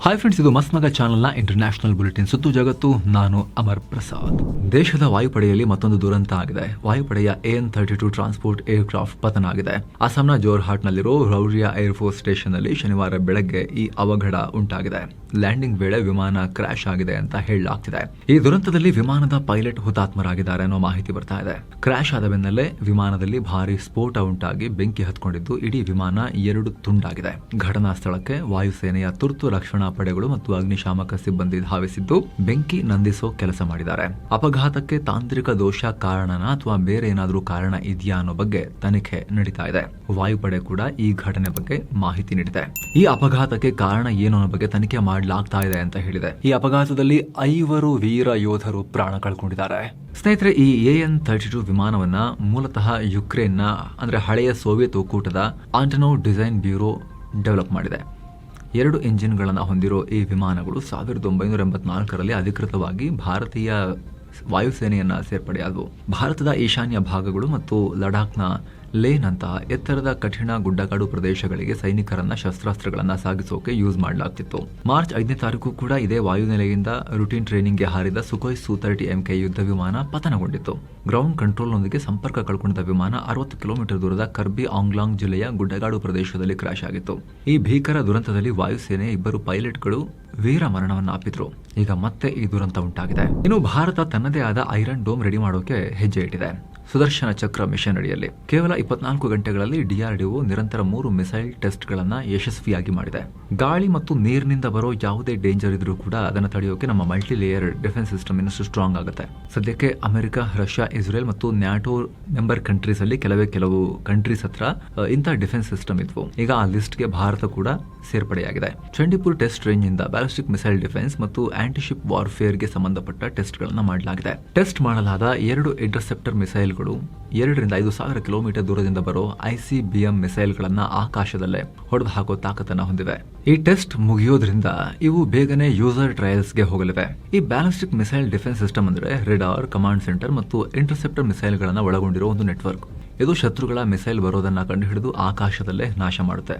Hi friends, ಇದು ಮಸ್ತ್ ಮಗ ಚಾನಲ್ನ ಇಂಟರ್ನ್ಯಾಷನಲ್ ಬುಲೆಟಿನ್ ಸುತ್ತು ಜಗತ್ತು. ನಾನು ಅಮರ್ ಪ್ರಸಾದ್. ದೇಶದ ವಾಯುಪಡೆಯಲ್ಲಿ ಮತ್ತೊಂದು ದುರಂತ ಆಗಿದೆ. ವಾಯುಪಡೆಯ AN-32 ಟ್ರಾನ್ಸ್ಪೋರ್ಟ್ ಏರ್ಕ್ರಾಫ್ಟ್ ಪತನ ಆಗಿದೆ. ಅಸ್ಸಾಂನ ಜೋರ್ಹಾಟ್ನಲ್ಲಿರೋ ರೌರಿಯಾ ಏರ್ಫೋರ್ಸ್ ಸ್ಟೇಷನ್ನಲ್ಲಿ ಶನಿವಾರ ಬೆಳಗ್ಗೆ ಈ ಅವಘಡ ಉಂಟಾಗಿದೆ. ಲ್ಯಾಂಡಿಂಗ್ ವೇಳೆ ವಿಮಾನ ಕ್ರಾಶ್ ಆಗಿದೆ ಅಂತ ಹೇಳಲಾಗ್ತಿದೆ. ಈ ದುರಂತದಲ್ಲಿ ವಿಮಾನದ ಪೈಲಟ್ ಹುತಾತ್ಮರಾಗಿದ್ದಾರೆ ಅನ್ನೋ ಮಾಹಿತಿ ಬರ್ತಾ ಇದೆ. ಕ್ರಾಶ್ ಆದ ಬೆನ್ನಲ್ಲೇ ವಿಮಾನದಲ್ಲಿ ಭಾರಿ ಸ್ಫೋಟ ಉಂಟಾಗಿ ಬೆಂಕಿ ಹತ್ಕೊಂಡಿದ್ದು ಇಡೀ ವಿಮಾನ 2 ತುಂಡಾಗಿದೆ. ಘಟನಾ ಸ್ಥಳಕ್ಕೆ ವಾಯುಸೇನೆಯ ತುರ್ತು ರಕ್ಷಣಾ ಪಡೆಗಳು ಮತ್ತು ಅಗ್ನಿಶಾಮಕ ಸಿಬ್ಬಂದಿ ಧಾವಿಸಿದ್ದು ಬೆಂಕಿ ನಂದಿಸೋ ಕೆಲಸ ಮಾಡಿದ್ದಾರೆ. ಅಪಘಾತಕ್ಕೆ ತಾಂತ್ರಿಕ ದೋಷ ಕಾರಣನ ಅಥವಾ ಬೇರೆ ಏನಾದ್ರೂ ಕಾರಣ ಇದೆಯಾ ಅನ್ನೋ ಬಗ್ಗೆ ತನಿಖೆ ನಡೀತಾ ಇದೆ. ವಾಯುಪಡೆ ಕೂಡ ಈ ಘಟನೆ ಬಗ್ಗೆ ಮಾಹಿತಿ ನೀಡಿದೆ. ಈ ಅಪಘಾತಕ್ಕೆ ಕಾರಣ ಏನು ಅನ್ನೋ ಬಗ್ಗೆ ತನಿಖೆ ಮಾಡಲಾಗ್ತಾ ಇದೆ ಅಂತ ಹೇಳಿದೆ. ಈ ಅಪಘಾತದಲ್ಲಿ 5 ವೀರ ಯೋಧರು ಪ್ರಾಣ ಕಳ್ಕೊಂಡಿದ್ದಾರೆ. ಸ್ನೇಹಿತರೆ, ಈ AN-32 ವಿಮಾನವನ್ನ ಮೂಲತಃ ಯುಕ್ರೇನ್ನ ಅಂದ್ರೆ ಹಳೆಯ ಸೋವಿಯತ್ ಒಕ್ಕೂಟದ ಆಂಟನೋವ್ ಡಿಸೈನ್ ಬ್ಯೂರೋ ಡೆವಲಪ್ ಮಾಡಿದೆ. 2 ಎಂಜಿನ್ಗಳನ್ನು ಹೊಂದಿರೋ ಈ ವಿಮಾನಗಳು 1984ರಲ್ಲಿ ಅಧಿಕೃತವಾಗಿ ಭಾರತೀಯ ವಾಯುಸೇನೆಯನ್ನ ಸೇರ್ಪಡೆಯಾದವು. ಭಾರತದ ಈಶಾನ್ಯ ಭಾಗಗಳು ಮತ್ತು ಲಡಾಖ್ನ ಲೇನಂತಹ ಎತ್ತರದ ಕಠಿಣ ಗುಡ್ಡಗಾಡು ಪ್ರದೇಶಗಳಿಗೆ ಸೈನಿಕರನ್ನ ಶಸ್ತ್ರಾಸ್ತ್ರಗಳನ್ನ ಸಾಗಿಸೋಕೆ ಯೂಸ್ ಮಾಡಲಾಗ್ತಿತ್ತು. ಮಾರ್ಚ್ 5ನೇ ತಾರೀಕು ಕೂಡ ಇದೇ ವಾಯುನೆಲೆಯಿಂದ ರೂಟೀನ್ ಟ್ರೈನಿಂಗ್ಗೆ ಹಾರಿದ ಸುಖೋಯ್ Su-30 MK ಯುದ್ಧ ವಿಮಾನ ಪತನಗೊಂಡಿತ್ತು. ಗ್ರೌಂಡ್ ಕಂಟ್ರೋಲ್ನೊಂದಿಗೆ ಸಂಪರ್ಕ ಕಳ್ಕೊಂಡಿದ್ದ ವಿಮಾನ 60 ಕಿಲೋಮೀಟರ್ ದೂರದ ಕರ್ಬಿ ಆಂಗ್ಲಾಂಗ್ ಜಿಲ್ಲೆಯ ಗುಡ್ಡಗಾಡು ಪ್ರದೇಶದಲ್ಲಿ ಕ್ರಾಶ್ ಆಗಿತ್ತು. ಈ ಭೀಕರ ದುರಂತದಲ್ಲಿ ವಾಯುಸೇನೆ 2 ಪೈಲಟ್ಗಳು ವೀರ ಮರಣವನ್ನು ಅಪ್ಪಿದ್ರು. ಈಗ ಮತ್ತೆ ಈ ದುರಂತ ಉಂಟಾಗಿದೆ. ಇನ್ನು ಭಾರತ ತನ್ನದೇ ಆದ ಐರನ್ ಡೋಮ್ ರೆಡಿ ಮಾಡೋಕೆ ಹೆಜ್ಜೆ ಇಟ್ಟಿದೆ. ಸುದರ್ಶನ ಚಕ್ರ ಮಿಷನ್ ಅಡಿಯಲ್ಲಿ ಕೇವಲ 24 ಗಂಟೆಗಳಲ್ಲಿ DRDO ನಿರಂತರ 3 ಮಿಸೈಲ್ ಟೆಸ್ಟ್ಗಳನ್ನ ಯಶಸ್ವಿಯಾಗಿ ಮಾಡಿದೆ. ಗಾಳಿ ಮತ್ತು ನೀರಿನಿಂದ ಬರೋ ಯಾವುದೇ ಡೇಂಜರ್ ಇದ್ರೂ ಕೂಡ ಅದನ್ನು ತಡೆಯೋಕೆ ನಮ್ಮ ಮಲ್ಟಿ ಲೇಯರ್ ಡಿಫೆನ್ಸ್ ಸಿಸ್ಟಮ್ ಇನ್ನಷ್ಟು ಸ್ಟ್ರಾಂಗ್ ಆಗುತ್ತೆ. ಸದ್ಯಕ್ಕೆ ಅಮೆರಿಕ, ರಷ್ಯಾ, ಇಸ್ರೇಲ್ ಮತ್ತು ನ್ಯಾಟೋ ಮೆಂಬರ್ ಕಂಟ್ರೀಸ್ ಅಲ್ಲಿ ಕೆಲವು ಕಂಟ್ರೀಸ್ ಹತ್ರ ಇಂಥ ಡಿಫೆನ್ಸ್ ಸಿಸ್ಟಮ್ ಇದ್ವು. ಈಗ ಆ ಲಿಸ್ಟ್ಗೆ ಭಾರತ ಕೂಡ ಸೇರ್ಪಡೆಯಾಗಿದೆ. ಚಂಡೀಪುರ್ ಟೆಸ್ಟ್ ರೇಂಜ್ ಇಂದ ಬ್ಯಾಲಿಸ್ಟಿಕ್ ಮಿಸೈಲ್ ಡಿಫೆನ್ಸ್ ಮತ್ತು ಆಂಟಿಶಿಪ್ ವಾರ್ಫೇರ್ಗೆ ಸಂಬಂಧಪಟ್ಟ ಟೆಸ್ಟ್ಗಳನ್ನು ಮಾಡಲಾಗಿದೆ. ಟೆಸ್ಟ್ ಮಾಡಲಾದ 2 ಇಂಟರ್ಸೆಪ್ಟರ್ ಮಿಸೈಲ್ 2 ರಿಂದ 5,000 ಕಿಲೋಮೀಟರ್ ದೂರದಿಂದ ಬರೋ ICBM ಮಿಸೈಲ್ಗಳನ್ನ ಆಕಾಶದಲ್ಲೇ ಹೊಡೆದು ಹಾಕೋ ತಾಕತ್ತನ್ನ ಹೊಂದಿವೆ. ಈ ಟೆಸ್ಟ್ ಮುಗಿಯೋದ್ರಿಂದ ಇವು ಬೇಗನೆ ಯೂಸರ್ ಟ್ರಯಲ್ಸ್ಗೆ ಹೋಗಲಿವೆ. ಈ ಬ್ಯಾಲಿಸ್ಟಿಕ್ ಮಿಸೈಲ್ ಡಿಫೆನ್ಸ್ ಸಿಸ್ಟಮ್ ಅಂದ್ರೆ ರೇಡಾರ್, ಕಮಾಂಡ್ ಸೆಂಟರ್ ಮತ್ತು ಇಂಟರ್ಸೆಪ್ಟರ್ ಮಿಸೈಲ್ಗಳನ್ನ ಒಳಗೊಂಡಿರೋ ಒಂದು ನೆಟ್ವರ್ಕ್. ಇದು ಶತ್ರುಗಳ ಮಿಸೈಲ್ ಬರೋದನ್ನ ಕಂಡುಹಿಡಿದು ಆಕಾಶದಲ್ಲೇ ನಾಶ ಮಾಡುತ್ತೆ.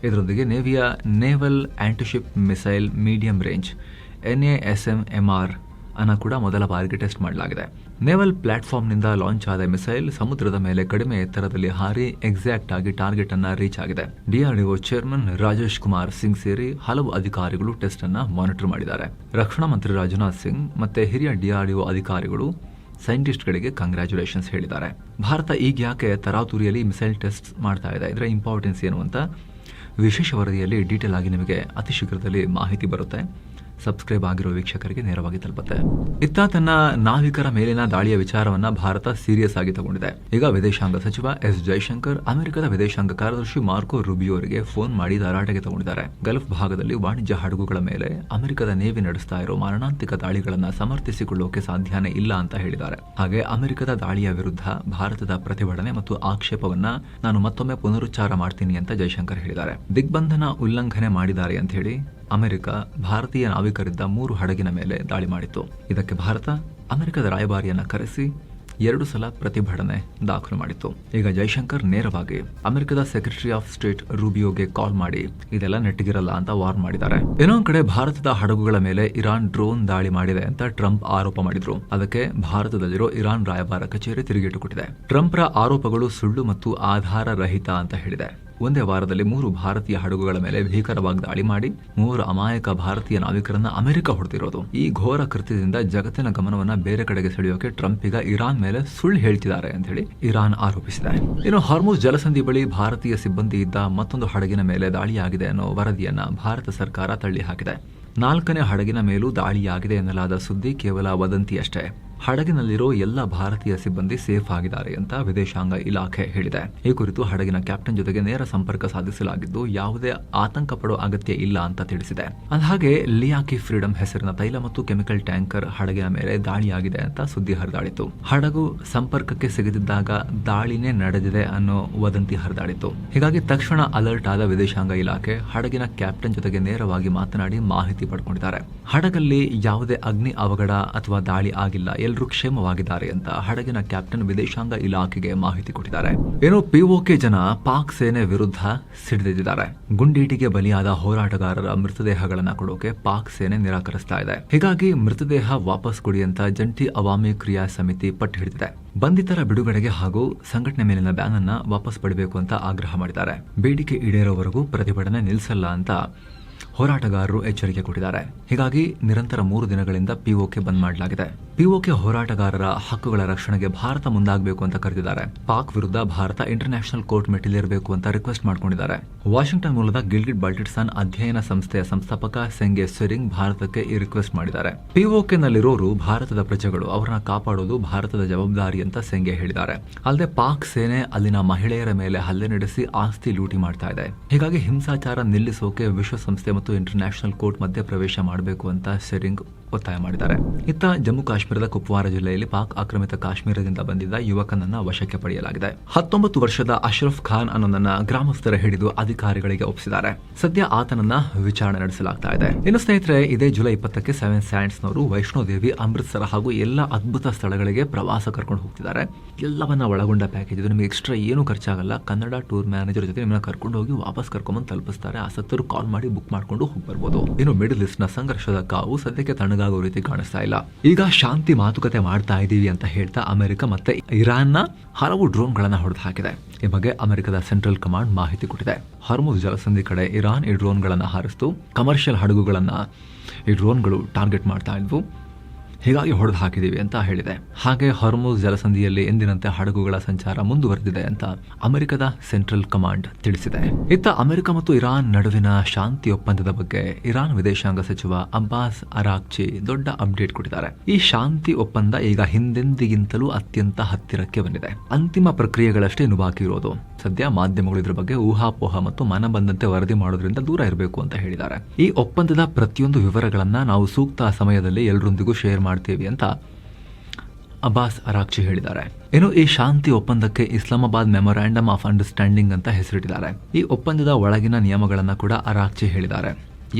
ಇದರೊಂದಿಗೆ ನೇವಿಯ naval antiship missile medium range NASMMR ಅನ್ನ ಕೂಡ ಮೊದಲ ಬಾರಿಗೆ ಟೆಸ್ಟ್ ಮಾಡಲಾಗಿದೆ. ನೇವಲ್ ಪ್ಲಾಟ್ಫಾರ್ಮ್ನಿಂದ ಲಾಂಚ್ ಆದ ಮಿಸೈಲ್ ಸಮುದ್ರದ ಮೇಲೆ ಕಡಿಮೆ ಎತ್ತರದಲ್ಲಿ ಹಾರಿ ಎಕ್ಸಾಕ್ಟ್ ಆಗಿ ಟಾರ್ಗೆಟ್ ಅನ್ನ ರೀಚ್ ಆಗಿದೆ. DRDO ಚೇರ್ಮನ್ ರಾಜೇಶ್ ಕುಮಾರ್ ಸಿಂಗ್ ಸೇರಿ ಹಲವು ಅಧಿಕಾರಿಗಳು ಟೆಸ್ಟ್ ಅನ್ನ ಮಾನಿಟರ್ ಮಾಡಿದ್ದಾರೆ. ರಕ್ಷಣಾ ಮಂತ್ರಿ ರಾಜನಾಥ್ ಸಿಂಗ್ ಮತ್ತೆ ಹಿರಿಯ DRDO ಅಧಿಕಾರಿಗಳು ಸೈಂಟಿಸ್ಟ್ಗಳಿಗೆ ಕಂಗ್ರ್ಯಾಚುಲೇಷನ್ಸ್ ಹೇಳಿದ್ದಾರೆ. ಭಾರತ ಈಗ ಯಾಕೆ ತರಾತುರಿಯಲ್ಲಿ ಮಿಸೈಲ್ ಟೆಸ್ಟ್ ಮಾಡ್ತಾ ಇದೆ, ಇದರ ಇಂಪಾರ್ಟೆನ್ಸ್ ಏನು ಅಂತ ವಿಶೇಷ ವರದಿಯಲ್ಲಿ ಡೀಟೇಲ್ ಆಗಿ ನಿಮಗೆ ಅತಿ ಶೀಘ್ರದಲ್ಲಿ ಮಾಹಿತಿ ಬರುತ್ತೆ. ಸಬ್ಸ್ಕ್ರೈಬ್ ಆಗಿರೋ ವೀಕ್ಷಕರಿಗೆ ನೇರವಾಗಿ ತಲುಪುತ್ತೆ. ಇತ್ತ ತನ್ನ ನಾವಿಕರ ಮೇಲಿನ ದಾಳಿಯ ವಿಚಾರವನ್ನ ಭಾರತ ಸೀರಿಯಸ್ ಆಗಿ ತಗೊಂಡಿದೆ. ಈಗ ವಿದೇಶಾಂಗ ಸಚಿವ S ಜೈಶಂಕರ್ ಅಮೆರಿಕದ ವಿದೇಶಾಂಗ ಕಾರ್ಯದರ್ಶಿ ಮಾರ್ಕೋ ರೂಬಿಯೋ ಅವರಿಗೆ ಫೋನ್ ಮಾಡಿ ತರಾಟೆಗೆ ತಗೊಂಡಿದ್ದಾರೆ. ಗಲ್ಫ್ ಭಾಗದಲ್ಲಿ ವಾಣಿಜ್ಯ ಹಡಗುಗಳ ಮೇಲೆ ಅಮೆರಿಕದ ನೇವಿ ನಡೆಸ್ತಾ ಇರೋ ಮಾರಣಾಂತಿಕ ದಾಳಿಗಳನ್ನ ಸಮರ್ಥಿಸಿಕೊಳ್ಳೋಕೆ ಸಾಧ್ಯನೇ ಇಲ್ಲ ಅಂತ ಹೇಳಿದ್ದಾರೆ. ಹಾಗೆ ಅಮೆರಿಕದ ದಾಳಿಯ ವಿರುದ್ಧ ಭಾರತದ ಪ್ರತಿಭಟನೆ ಮತ್ತು ಆಕ್ಷೇಪವನ್ನ ನಾನು ಮತ್ತೊಮ್ಮೆ ಪುನರುಚ್ಚಾರ ಮಾಡ್ತೀನಿ ಅಂತ ಜೈಶಂಕರ್ ಹೇಳಿದ್ದಾರೆ. ದಿಗ್ಬಂಧನ ಉಲ್ಲಂಘನೆ ಮಾಡಿದ್ದಾರೆ ಅಂತ ಹೇಳಿ ಅಮೆರಿಕ ಭಾರತೀಯ ನಾವಿಕರಿದ್ದ 3 ಹಡಗಿನ ಮೇಲೆ ದಾಳಿ ಮಾಡಿತ್ತು. ಇದಕ್ಕೆ ಭಾರತ ಅಮೆರಿಕದ ರಾಯಭಾರಿಯನ್ನ ಕರೆಸಿ 2 ಸಲ ಪ್ರತಿಭಟನೆ ದಾಖಲು ಮಾಡಿತ್ತು. ಈಗ ಜೈಶಂಕರ್ ನೇರವಾಗಿ ಅಮೆರಿಕದ ಸೆಕ್ರೆಟರಿ ಆಫ್ ಸ್ಟೇಟ್ ರೂಬಿಯೋಗೆ ಕಾಲ್ ಮಾಡಿ ಇದೆಲ್ಲ ನೆಟ್ಟಿಗಿರಲ್ಲ ಅಂತ ವಾರ್ನ್ ಮಾಡಿದ್ದಾರೆ. ಇನ್ನೊಂದು ಕಡೆ ಭಾರತದ ಹಡಗುಗಳ ಮೇಲೆ ಇರಾನ್ ಡ್ರೋನ್ ದಾಳಿ ಮಾಡಿದೆ ಅಂತ ಟ್ರಂಪ್ ಆರೋಪ ಮಾಡಿದ್ರು. ಅದಕ್ಕೆ ಭಾರತದಲ್ಲಿರೋ ಇರಾನ್ ರಾಯಭಾರ ಕಚೇರಿ ತಿರುಗೇಟು ಕೊಟ್ಟಿದೆ. ಟ್ರಂಪ್ರ ಆರೋಪಗಳು ಸುಳ್ಳು ಮತ್ತು ಆಧಾರ ರಹಿತ ಅಂತ ಹೇಳಿದೆ. ಒಂದೇ ವಾರದಲ್ಲಿ 3 ಭಾರತೀಯ ಹಡಗುಗಳ ಮೇಲೆ ಭೀಕರವಾಗಿ ದಾಳಿ ಮಾಡಿ 3 ಅಮಾಯಕ ಭಾರತೀಯ ನಾವಿಕರನ್ನ ಅಮೆರಿಕ ಹೊಡೆದಿರೋದು. ಈ ಘೋರ ಕೃತ್ಯದಿಂದ ಜಗತ್ತಿನ ಗಮನವನ್ನ ಬೇರೆ ಕಡೆಗೆ ಸೆಳೆಯೋಕೆ ಟ್ರಂಪ್ ಈಗ ಇರಾನ್ ಮೇಲೆ ಸುಳ್ಳು ಹೇಳ್ತಿದ್ದಾರೆ ಅಂತ ಹೇಳಿ ಇರಾನ್ ಆರೋಪಿಸಿದೆ. ಇನ್ನು ಹಾರ್ಮುಜ್ ಜಲಸಂಧಿ ಬಳಿ ಭಾರತೀಯ ಸಿಬ್ಬಂದಿ ಇದ್ದ ಮತ್ತೊಂದು ಹಡಗಿನ ಮೇಲೆ ದಾಳಿಯಾಗಿದೆ ಅನ್ನೋ ವರದಿಯನ್ನ ಭಾರತ ಸರ್ಕಾರ ತಳ್ಳಿ ಹಾಕಿದೆ. 4ನೇ ಹಡಗಿನ ಮೇಲೂ ದಾಳಿಯಾಗಿದೆ ಎನ್ನಲಾದ ಸುದ್ದಿ ಕೇವಲ ವದಂತಿಯಷ್ಟೇ. ಹಡಗಿನಲ್ಲಿರೋ ಎಲ್ಲ ಭಾರತೀಯ ಸಿಬ್ಬಂದಿ ಸೇಫ್ ಆಗಿದ್ದಾರೆ ಅಂತ ವಿದೇಶಾಂಗ ಇಲಾಖೆ ಹೇಳಿದೆ. ಈ ಕುರಿತು ಹಡಗಿನ ಕ್ಯಾಪ್ಟನ್ ಜೊತೆಗೆ ನೇರ ಸಂಪರ್ಕ ಸಾಧಿಸಲಾಗಿದ್ದು ಯಾವುದೇ ಆತಂಕ ಪಡೋ ಅಗತ್ಯ ಇಲ್ಲ ಅಂತ ತಿಳಿಸಿದೆ. ಹಾಗೆ ಲಿಯಾಕಿ ಫ್ರೀಡಂ ಹೆಸರಿನ ತೈಲ ಮತ್ತು ಕೆಮಿಕಲ್ ಟ್ಯಾಂಕರ್ ಹಡಗಿನ ಮೇಲೆ ದಾಳಿಯಾಗಿದೆ ಅಂತ ಸುದ್ದಿ ಹರಿದಾಡಿತ್ತು. ಹಡಗು ಸಂಪರ್ಕಕ್ಕೆ ಸಿಗದಿದ್ದಾಗ ದಾಳಿನೇ ನಡೆದಿದೆ ಅನ್ನೋ ವದಂತಿ ಹರಿದಾಡಿತ್ತು. ಹೀಗಾಗಿ ತಕ್ಷಣ ಅಲರ್ಟ್ ಆದ ವಿದೇಶಾಂಗ ಇಲಾಖೆ ಹಡಗಿನ ಕ್ಯಾಪ್ಟನ್ ಜೊತೆಗೆ ನೇರವಾಗಿ ಮಾತನಾಡಿ ಮಾಹಿತಿ ಪಡ್ಕೊಂಡಿದ್ದಾರೆ. ಹಡಗಲ್ಲಿ ಯಾವುದೇ ಅಗ್ನಿ ಅವಘಡ ಅಥವಾ ದಾಳಿ ಆಗಿಲ್ಲ, ಎಲ್ಲರೂ ಕ್ಷೇಮವಾಗಿದ್ದಾರೆ ಅಂತ ಹಡಗಿನ ಕ್ಯಾಪ್ಟನ್ ವಿದೇಶಾಂಗ ಇಲಾಖೆಗೆ ಮಾಹಿತಿ ಕೊಟ್ಟಿದ್ದಾರೆ. ಪಿಒಕೆ ಜನ ಪಾಕ್ ಸೇನೆ ವಿರುದ್ಧ ಸಿಡಿದಿದ್ದಾರೆ. ಗುಂಡೇಟಿಗೆ ಬಲಿಯಾದ ಹೋರಾಟಗಾರರ ಮೃತದೇಹಗಳನ್ನ ಕೊಡೋಕೆ ಪಾಕ್ ಸೇನೆ ನಿರಾಕರಿಸ್ತಾ ಇದೆ. ಹೀಗಾಗಿ ಮೃತದೇಹ ವಾಪಸ್ ಕೊಡಿ ಅಂತ ಜಂಟಿ ಅವಾಮಿ ಕ್ರಿಯಾ ಸಮಿತಿ ಪಟ್ಟು ಹಿಡಿದಿದೆ. ಬಂಧಿತರ ಬಿಡುಗಡೆಗೆ ಹಾಗೂ ಸಂಘಟನೆ ಮೇಲಿನ ಬ್ಯಾನ್ ಅನ್ನ ವಾಪಸ್ ಪಡಿಬೇಕು ಅಂತ ಆಗ್ರಹ ಮಾಡಿದ್ದಾರೆ. ಬೇಡಿಕೆ ಈಡೇರೋವರೆಗೂ ಪ್ರತಿಭಟನೆ ನಿಲ್ಲಿಸಲ್ಲ ಅಂತ ಹೋರಾಟಗಾರರು ಎಚ್ಚರಿಕೆ ಕೊಟ್ಟಿದ್ದಾರೆ. ಹೀಗಾಗಿ ನಿರಂತರ 3 ದಿನಗಳಿಂದ ಪಿಒಕೆ ಬಂದ್ ಮಾಡಲಾಗಿದೆ. ಪಿಒಕೆ ಹೋರಾಟಗಾರರ ಹಕ್ಕುಗಳ ರಕ್ಷಣೆಗೆ ಭಾರತ ಮುಂದಾಗಬೇಕು ಅಂತ ಕರೆದಿದ್ದಾರೆ. ಪಾಕ್ ವಿರುದ್ಧ ಭಾರತ ಇಂಟರ್ನ್ಯಾಷನಲ್ ಕೋರ್ಟ್ ಮೆಟ್ಟಿಲೇರಬೇಕು ಅಂತ ರಿಕ್ವೆಸ್ಟ್ ಮಾಡಿಕೊಂಡಿದ್ದಾರೆ. ವಾಷಿಂಗ್ಟನ್ ಮೂಲದ ಗಿಲ್ಗಿಟ್ ಬಾಲ್ಟಿಸ್ತಾನ್ ಅಧ್ಯಯನ ಸಂಸ್ಥೆಯ ಸಂಸ್ಥಾಪಕ ಸೆಂಗೆ ಸ್ವೆರಿಂಗ್ ಭಾರತಕ್ಕೆ ಈ ರಿಕ್ವೆಸ್ಟ್ ಮಾಡಿದ್ದಾರೆ. ಪಿಒಕೆ ನಲ್ಲಿರೋರು ಭಾರತದ ಪ್ರಜೆಗಳು, ಅವರನ್ನ ಕಾಪಾಡೋದು ಭಾರತದ ಜವಾಬ್ದಾರಿ ಅಂತ ಸೆಂಗೆ ಹೇಳಿದ್ದಾರೆ. ಅಲ್ಲದೆ ಪಾಕ್ ಸೇನೆ ಅಲ್ಲಿನ ಮಹಿಳೆಯರ ಮೇಲೆ ಹಲ್ಲೆ ನಡೆಸಿ ಆಸ್ತಿ ಲೂಟಿ ಮಾಡ್ತಾ ಇದೆ. ಹೀಗಾಗಿ ಹಿಂಸಾಚಾರ ನಿಲ್ಲಿಸೋಕೆ ವಿಶ್ವಸಂಸ್ಥೆ ಮತ್ತು ಇಂಟರ್ನ್ಯಾಷನಲ್ ಕೋರ್ಟ್ ಮಧ್ಯೆ ಪ್ರವೇಶ ಮಾಡಬೇಕು ಅಂತ ಸೆರಿಂಗ್ ಒತ್ತಾಯ ಮಾಡಿದ್ದಾರೆ. ಇತ್ತ ಜಮ್ಮು ಕಾಶ್ಮೀರದ ಕುಪ್ವಾರ ಜಿಲ್ಲೆಯಲ್ಲಿ ಪಾಕ್ ಆಕ್ರಮಿತ ಕಾಶ್ಮೀರದಿಂದ ಬಂದಿದ್ದ ಯುವಕನನ್ನ ವಶಕ್ಕೆ ಪಡೆಯಲಾಗಿದೆ. 19 ವರ್ಷದ ಅಶ್ರಫ್ ಖಾನ್ ಅನ್ನೋದನ್ನ ಗ್ರಾಮಸ್ಥರ ಹಿಡಿದು ಅಧಿಕಾರಿಗಳಿಗೆ ಒಪ್ಪಿಸಿದ್ದಾರೆ. ಸದ್ಯ ಆತನನ್ನ ವಿಚಾರಣೆ ನಡೆಸಲಾಗ್ತಾ ಇದೆ. ಇನ್ನು ಸ್ನೇಹಿತರೆ, ಇದೇ ಜುಲೈ 20ಕ್ಕೆ 7 ಸ್ಯಾಂಡ್ಸ್ನವರು ವೈಷ್ಣೋದೇವಿ, ಅಮೃತಸರ ಹಾಗೂ ಎಲ್ಲ ಅದ್ಭುತ ಸ್ಥಳಗಳಿಗೆ ಪ್ರವಾಸ ಕರ್ಕೊಂಡು ಹೋಗ್ತಿದ್ದಾರೆ. ಎಲ್ಲವನ್ನ ಒಳಗೊಂಡ ಪ್ಯಾಕೇಜ್ ಇದು. ನಿಮಗೆ ಎಕ್ಸ್ಟ್ರಾ ಏನು ಖರ್ಚಾಗಲ್ಲ. ಕನ್ನಡ ಟೂರ್ ಮ್ಯಾನೇಜರ್ ಜೊತೆ ನಿಮ್ಮನ್ನ ಕರ್ಕೊಂಡು ಹೋಗಿ ವಾಪಸ್ ಕರ್ಕೊಂಡ್ಬಂದು ತಲುಪಿಸ್ತಾರೆ. ಆಸಕ್ತರು ಕಾಲ್ ಮಾಡಿ ಬುಕ್ ಮಾಡ್ಕೊಂಡು ಹೋಗಿ ಬರ್ಬೋದು. ಇನ್ನು ಮಿಡಲ್ ಈಸ್ಟ್ ನ ಸಂಘರ್ಷದ ಕಾವು ಸದ್ಯಕ್ಕೆ ತಣ್ಣಗಾಗೋ ರೀತಿ ಕಾಣಿಸ್ತಾ ಇಲ್ಲ. ಈಗ ಶಾಂತಿ ಮಾತುಕತೆ ಮಾಡ್ತಾ ಇದೀವಿ ಅಂತ ಹೇಳ್ತಾ ಅಮೆರಿಕ ಮತ್ತೆ ಇರಾನ್ನ ಹಲವು ಡ್ರೋನ್ಗಳನ್ನ ಹೊಡೆದು ಹಾಕಿದೆ. ಈ ಬಗ್ಗೆ ಅಮೆರಿಕದ ಸೆಂಟ್ರಲ್ ಕಮಾಂಡ್ ಮಾಹಿತಿ ಕೊಟ್ಟಿದೆ. ಹಾರ್ಮುಜ್ ಜಲಸಂಧಿ ಕಡೆ ಇರಾನ್ ಈ ಡ್ರೋನ್ಗಳನ್ನ ಹಾರಿಸ್ತು. ಕಮರ್ಷಿಯಲ್ ಹಡಗುಗಳನ್ನ ಈ ಡ್ರೋನ್ಗಳು ಟಾರ್ಗೆಟ್ ಮಾಡ್ತಾ ಇದ್ವು. ಹೀಗಾಗಿ ಹೊಡೆದು ಹಾಕಿದೀವಿ ಅಂತ ಹೇಳಿದೆ. ಹಾಗೆ ಹಾರ್ಮುಜ್ ಜಲಸಂಧಿಯಲ್ಲಿ ಎಂದಿನಂತೆ ಹಡಗುಗಳ ಸಂಚಾರ ಮುಂದುವರೆದಿದೆ ಅಂತ ಅಮೆರಿಕದ ಸೆಂಟ್ರಲ್ ಕಮಾಂಡ್ ತಿಳಿಸಿದೆ. ಇತ್ತ ಅಮೆರಿಕ ಮತ್ತು ಇರಾನ್ ನಡುವಿನ ಶಾಂತಿ ಒಪ್ಪಂದದ ಬಗ್ಗೆ ಇರಾನ್ ವಿದೇಶಾಂಗ ಸಚಿವ ಅಬ್ಬಾಸ್ ಅರಾಕ್ಚಿ ದೊಡ್ಡ ಅಪ್ಡೇಟ್ ಕೊಟ್ಟಿದ್ದಾರೆ. ಈ ಶಾಂತಿ ಒಪ್ಪಂದ ಈಗ ಹಿಂದೆಂದಿಗಿಂತಲೂ ಅತ್ಯಂತ ಹತ್ತಿರಕ್ಕೆ ಬಂದಿದೆ. ಅಂತಿಮ ಪ್ರಕ್ರಿಯೆಗಳಷ್ಟೇ ಇನ್ನು ಬಾಕಿ ಇರೋದು. ಸದ್ಯ ಮಾಧ್ಯಮಗಳು ಇದ್ರ ಬಗ್ಗೆ ಊಹಾಪೋಹ ಮತ್ತು ಮನಬಂದಂತೆ ವರದಿ ಮಾಡೋದ್ರಿಂದ ದೂರ ಇರಬೇಕು ಅಂತ ಹೇಳಿದ್ದಾರೆ. ಈ ಒಪ್ಪಂದದ ಪ್ರತಿಯೊಂದು ವಿವರಗಳನ್ನ ನಾವು ಸೂಕ್ತ ಸಮಯದಲ್ಲಿ ಎಲ್ಲರೊಂದಿಗೂ ಶೇರ್ ಮಾಡ್ತೀವಿ ಅಂತ ಅಬ್ಬಾಸ್ ಅರಾಕ್ಚಿ ಹೇಳಿದ್ದಾರೆ. ಇನ್ನು ಈ ಶಾಂತಿ ಒಪ್ಪಂದಕ್ಕೆ ಇಸ್ಲಾಮಾಬಾದ್ ಮೆಮೊರಾಂಡಮ್ ಆಫ್ ಅಂಡರ್ಸ್ಟ್ಯಾಂಡಿಂಗ್ ಅಂತ ಹೆಸರಿಟ್ಟಿದ್ದಾರೆ. ಈ ಒಪ್ಪಂದದ ಒಳಗಿನ ನಿಯಮಗಳನ್ನ ಕೂಡ ಅರಾಕ್ಚಿ ಹೇಳಿದ್ದಾರೆ.